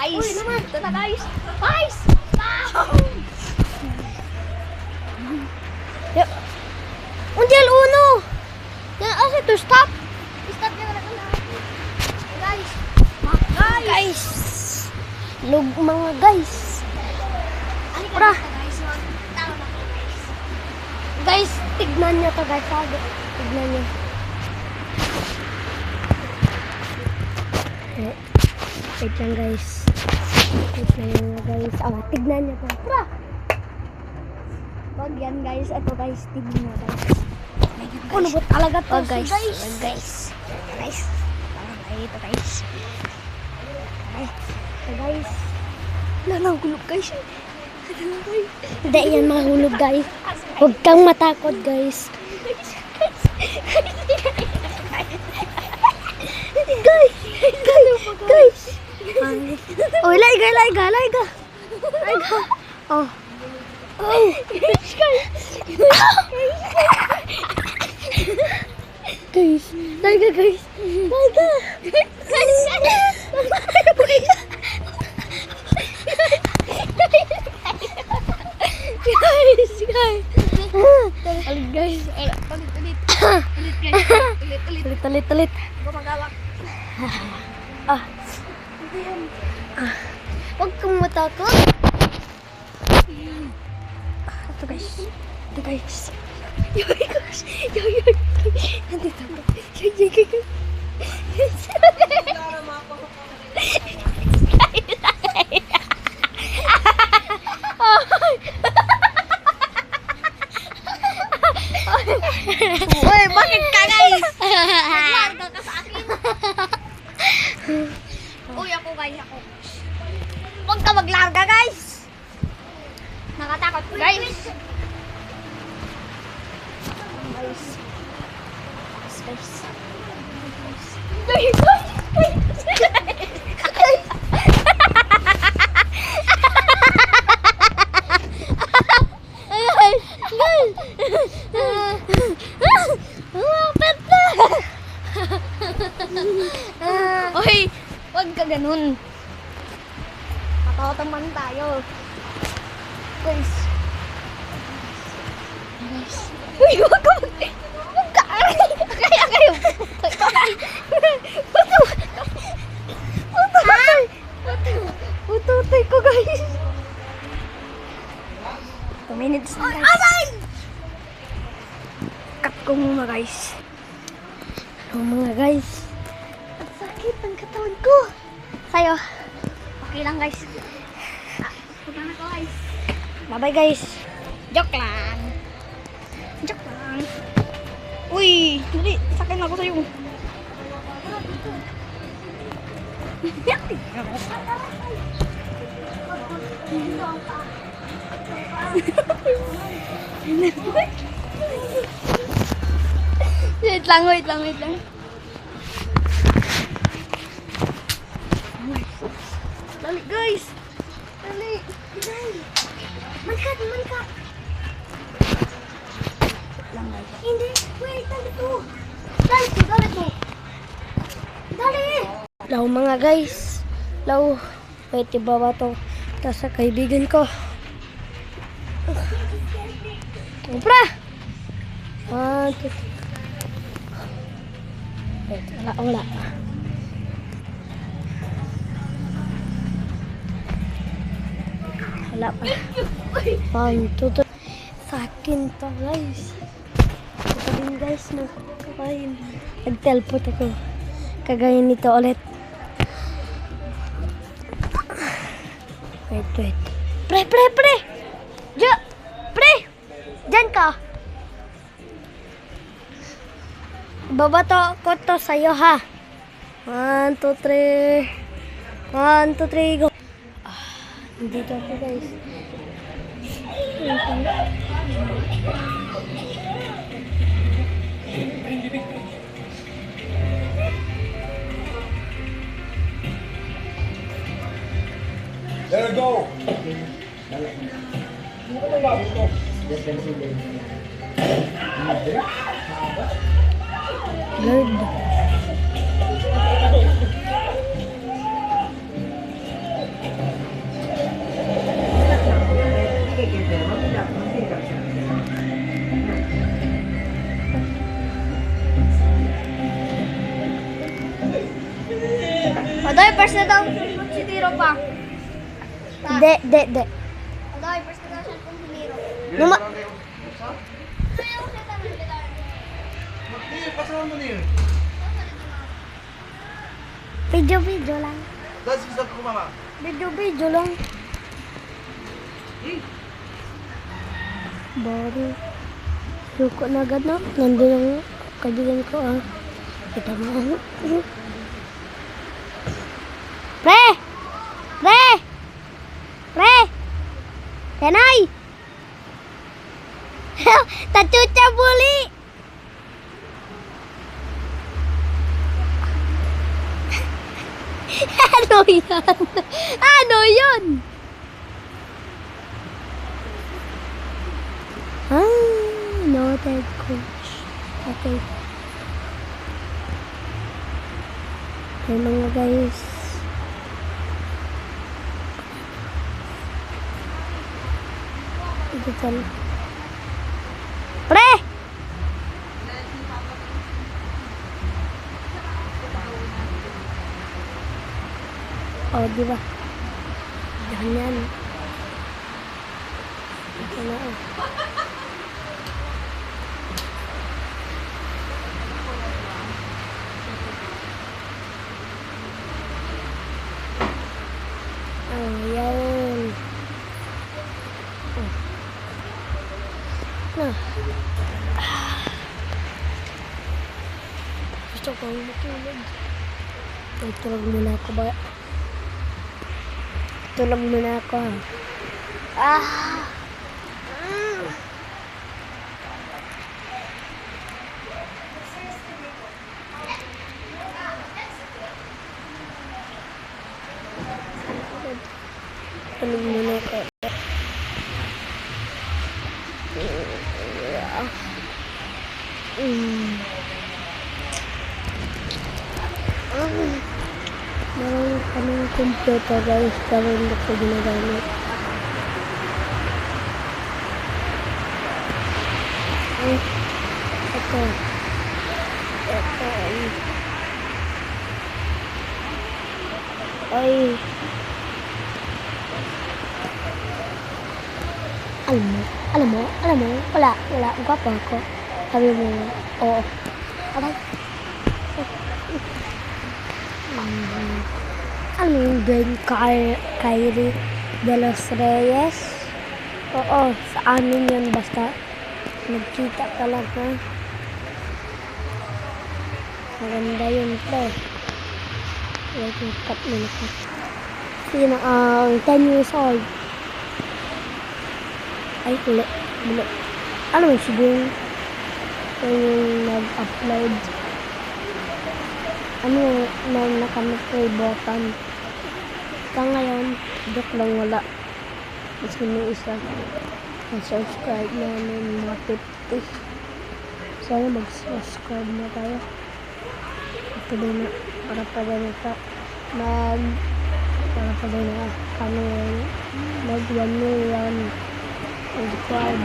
Guys, ito na guys. Guys! Yep. Undial uno. Yan asa to stop. Stop na lang na. Guys. Guys. Lug mga guys. Pra. Guys, tignan niyo to guys. Tignan niyo. Wait lang guys. Wait lang guys. Tignan niyo to. Pra. Wag yan guys. Ito guys. Tignan mo guys. Ano ba talaga to guys? guys. Guys. Guys. Ito guys. Ito guys. Nalangkulog guys. Hindi yan mahulog guys. Huwag kang matakot guys. Guys. Guys. Oh, laiga. Oh. Guys. Laiga guys. Ulit. Gumagawak. Huwag kang matakot. Ito guys. Nandito ba? Uy, bakit ka guys? Naglarga ka sa akin. Uy, ako. Huwag ka maglarga guys. Nakatakot guys. Uy, huwag ka ganun. Matataman tayo. Guys. Uy, huwag ka. Kaya kayo. Ututay ko guys. 2 minutes na guys. Aray! Cut ko muna guys. Mga guys. Ang sakit ng katawan ko. Sa'yo. Okay lang guys. Punta na ko guys. Bye-bye guys. Joke lang. Uy, dali. Sakay na ako sa'yo. Wait lang. Dali guys. Dali. Mankat. Hindi. Wait, dali to. Dali. Law mga guys. Law. Wait, ibaba to. Tapos sa kaibigan ko. Pra! 1, 2, 3. Wait, wala. Wala pa. 1, 2, 3. Sa akin to guys. Ito din guys, nagkakain. Nag-teleport ako. Kagaya nito ulit. Wait. Pre! Pre! Diyan ka. Babato ko to sa'yo ha. 1, 2, 3. 1, 2, 3, go. Nandito ako guys. There we go. Lord. first na daw si Tiro pa. De. Dahil first na daw siya kung si Tiro. Numa... Ayaw siya tayo nila. Video lang. That's what's up, mama. Video lang. Baru. Suko na agad na. Nandun ang kaibigan ko ah. Kita mo. Pre! Tenay! Tachucha buli! Ano yan? Ano yun? Noted coach. Okay. Hey mga guys. Ito tal. Pre! Oh, di ba? Ganyan. Ito na oh. Ayan. Gusto kong matulog. Tulog muna ako ba? Tulog muna ako. Tulog muna ako. Meron kaming computer guys, pero hindi ko ginagamit. Ito. Ay. Alam mo, wala, gwapo ako. Sabi mo, oo. Aray. Ano yung Ben Kyrie de los Reyes? Oo, sa amin yun basta nagkita talaga. Maganda yun pre. Wait, cut mo na ko. Sino ang 10 years old? Ay, uli. Ano mo si Bing? Yung nag-upload. Ano yung naka-play button. Hanggang ngayon, joke lang wala. Mas may isa. Mag-subscribe namin mga 50. Sana mag-subscribe na tayo. Para pa rin na kami mag-1 million subscribe.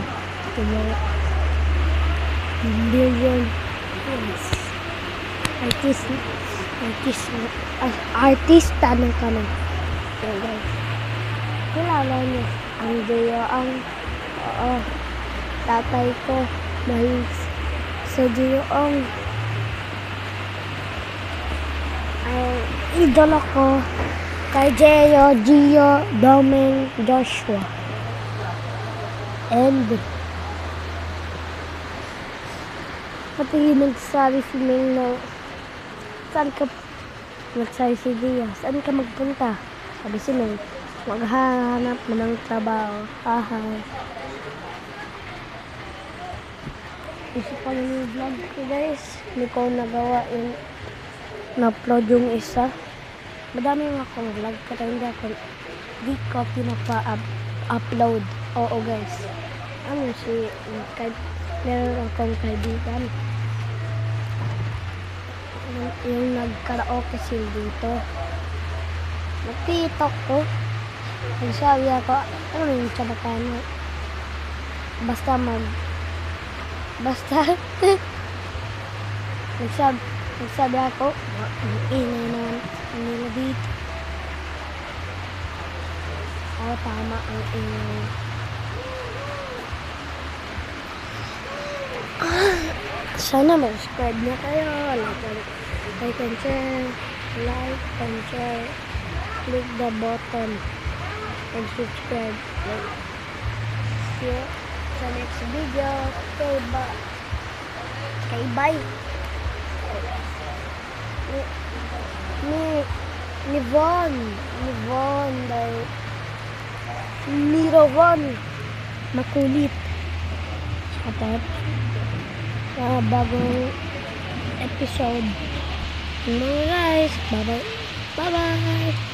Billion. Yes. Artista ng kanan. So guys, kilala niyo ang Gio ang tatay ko mahilig sa Gio ang idolo ko kay Gio, Doming, Joshua and pati yung nagsabi si Ming na saan ka nagsabi si Dia, saan ka magpunta? Sabi si Ming, maghahanap mo ng trabaho. Isip ko lang yung vlog ko guys, hindi ko nagawa yung na-upload yung isa. Madami yung akong vlog pero hindi ko pinapa-upload. Oo guys, ano si meron akong kaibigan yung nagkaraoke sila dito. Nagtitok ko. Nagsabi ako, ano yung Chabacano? Basta nagsabi ako, ingay naman nila dito. Oo, tama ang ingay. Sana mag-subscribe na kayo. Like and share. Like and share. Click the button and subscribe. See you sa next video. Okay, bye. Ni Von makulit. At sa bagong episode. Mga guys, bye bye.